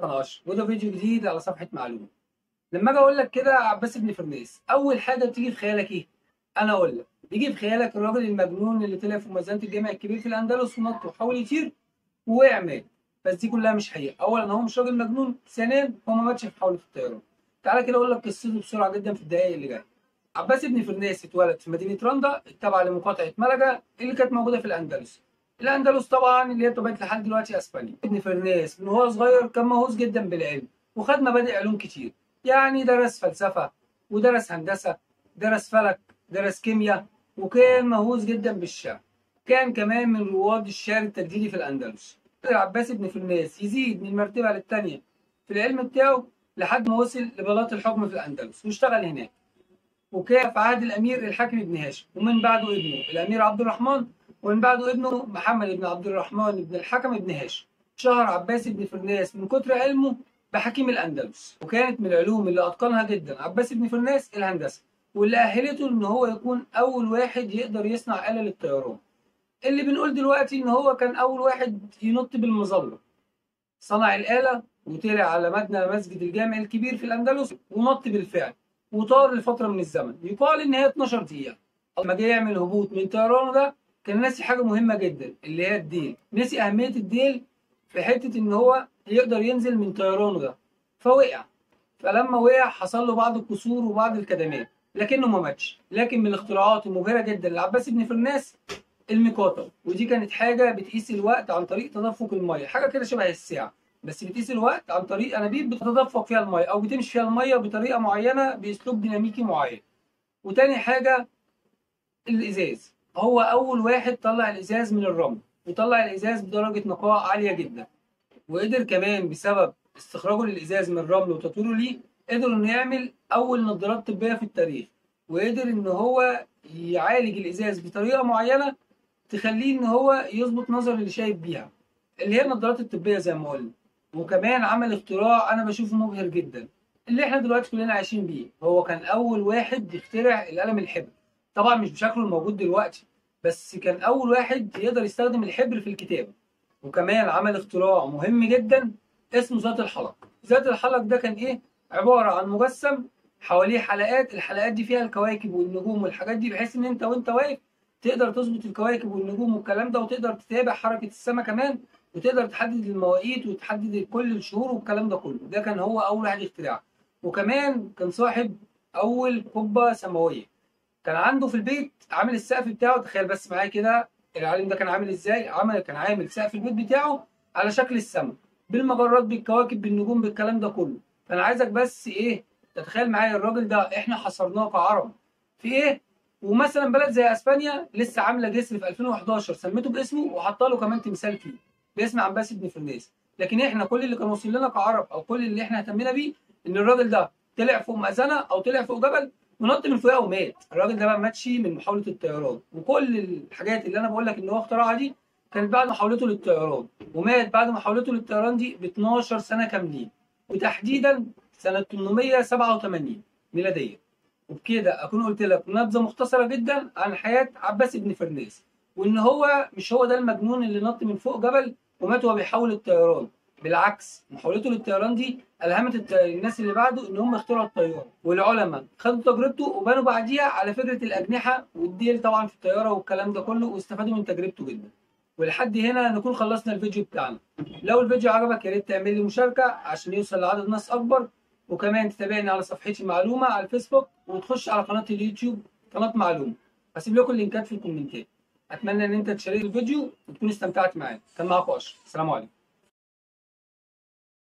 انا اشرف وده فيديو جديد على صفحه معلومه. لما اجي اقول لك كده عباس بن فرناس، اول حاجه بتيجي في خيالك ايه؟ انا اقول لك بيجي في خيالك الراجل المجنون اللي طلع في مزنه الجامع الكبير في الاندلس ونط وحاول يطير ووقع مات. بس دي كلها مش حقيقه. اولا هو مش راجل مجنون، ثانيا هو ما ماتش في محاوله الطيران. تعالى كده اقول لك قصته بسرعه جدا في الدقائق اللي جايه. عباس بن فرناس اتولد في مدينه رندا التابعه لمقاطعه ملجا اللي كانت موجوده في الاندلس. الاندلس طبعا اللي هي طبعت لحد دلوقتي اسبانيا. ابن فرناس من وهو صغير كان مهووس جدا بالعلم وخد مبادئ علوم كتير، يعني درس فلسفه ودرس هندسه، درس فلك، درس كيمياء، وكان مهووس جدا بالشعر. كان كمان من رواد الشعر التجديدي في الاندلس. قدر عباس بن فرناس يزيد من مرتبه للتانيه في العلم بتاعه لحد ما وصل لبلاط الحكم في الاندلس واشتغل هناك. وكان في عهد الامير الحاكم بن هاشم، ومن بعده ابنه الامير عبد الرحمن، ومن بعده ابنه محمد بن عبد الرحمن بن الحكم بن هاشم. شهر عباس بن فرناس من كتر علمه بحكيم الاندلس. وكانت من العلوم اللي اتقنها جدا عباس بن فرناس الهندسه، واللي اهلته ان هو يكون اول واحد يقدر يصنع آلة للطيران. اللي بنقول دلوقتي ان هو كان اول واحد ينط بالمظله. صنع الآلة وطلع على مبنى مسجد الجامع الكبير في الأندلس ونط بالفعل وطار لفترة من الزمن، يقال إن هي 12 دقيقة. لما جه يعمل هبوط من طيرانه ده كان ناسي حاجة مهمة جدا اللي هي الديل، نسي أهمية الديل في حتة إن هو يقدر ينزل من طيرانه ده، فوقع. فلما وقع حصل له بعض الكسور وبعض الكدمات لكنه ما ماتش. لكن من الاختراعات المبهرة جدا لعباس بن فرناس الميقاطة، ودي كانت حاجة بتقيس الوقت عن طريق تدفق المية، حاجة كده شبه الساعة بس بتقيس الوقت عن طريق أنابيب بتتدفق فيها المية أو بتمشي فيها المية بطريقة معينة بأسلوب ديناميكي معين. وتاني حاجة الإزاز، هو أول واحد طلع الإزاز من الرمل وطلع الإزاز بدرجة نقاء عالية جدا. وقدر كمان بسبب استخراجه للإزاز من الرمل وتطويره ليه قدر إنه يعمل أول نظارات طبية في التاريخ. وقدر إن هو يعالج الإزاز بطريقة معينة تخليه ان هو يظبط نظر اللي شايف بيها، اللي هي النظارات الطبيه زي ما قلنا. وكمان عمل اختراع انا بشوفه مبهر جدا اللي احنا دلوقتي كلنا عايشين بيه. هو كان اول واحد يخترع القلم الحبر، طبعا مش بشكله الموجود دلوقتي، بس كان اول واحد يقدر يستخدم الحبر في الكتابه. وكمان عمل اختراع مهم جدا اسمه ذات الحلق. ذات الحلق ده كان ايه؟ عباره عن مجسم حواليه حلقات، الحلقات دي فيها الكواكب والنجوم والحاجات دي، بحيث ان انت وانت واقف تقدر تظبط الكواكب والنجوم والكلام ده، وتقدر تتابع حركة السماء كمان، وتقدر تحدد المواقيت وتحدد كل الشهور والكلام ده كله. ده كان هو أول واحد يخترعه. وكمان كان صاحب أول قبة سماوية. كان عنده في البيت عامل السقف بتاعه، تخيل بس معايا كده العالم ده كان عامل ازاي؟ كان عامل سقف البيت بتاعه على شكل السماء بالمجرات بالكواكب بالنجوم بالكلام ده كله. فانا عايزك بس ايه، تتخيل معايا الراجل ده احنا حصرناه كعرب في ايه؟ ومثلا بلد زي اسبانيا لسه عامله جسر في 2011 سميته باسمه وحاطه له كمان تمثال فيه باسم عباس بن فرناس. لكن احنا كل اللي كان واصل لنا كعرب او كل اللي احنا اهتمينا بيه ان الراجل ده طلع فوق مأذنه او طلع فوق جبل ونط من فوقها ومات. الراجل ده ما ماتش من محاوله الطيران، وكل الحاجات اللي انا بقول لك ان هو اخترعها دي كانت بعد محاولته للطيران. ومات بعد محاولته للطيران دي ب 12 سنه كاملين، وتحديدا سنه 887 ميلاديه. وبكده اكون قلت لك نبذه مختصره جدا عن حياه عباس بن فرناس، وان هو مش هو ده المجنون اللي نط من فوق جبل ومات وهو بيحاول الطيران. بالعكس، محاولته للطيران دي الهمت الناس اللي بعده ان هم يخترعوا الطياره، والعلماء خدوا تجربته وبنوا بعديها على فكره الاجنحه والديل طبعا في الطياره والكلام ده كله، واستفادوا من تجربته جدا. ولحد هنا نكون خلصنا الفيديو بتاعنا. لو الفيديو عجبك يا ريت تعمل لي مشاركه عشان يوصل لعدد ناس اكبر، وكمان تتابعني على صفحتي معلومه على الفيسبوك، وتخش على قناه اليوتيوب قناه معلومه. هسيب لكم اللينكات في الكومنتات. اتمنى ان انت تشارك الفيديو وتكون استمتعت معاه. كان معاكم اشرف، السلام عليكم.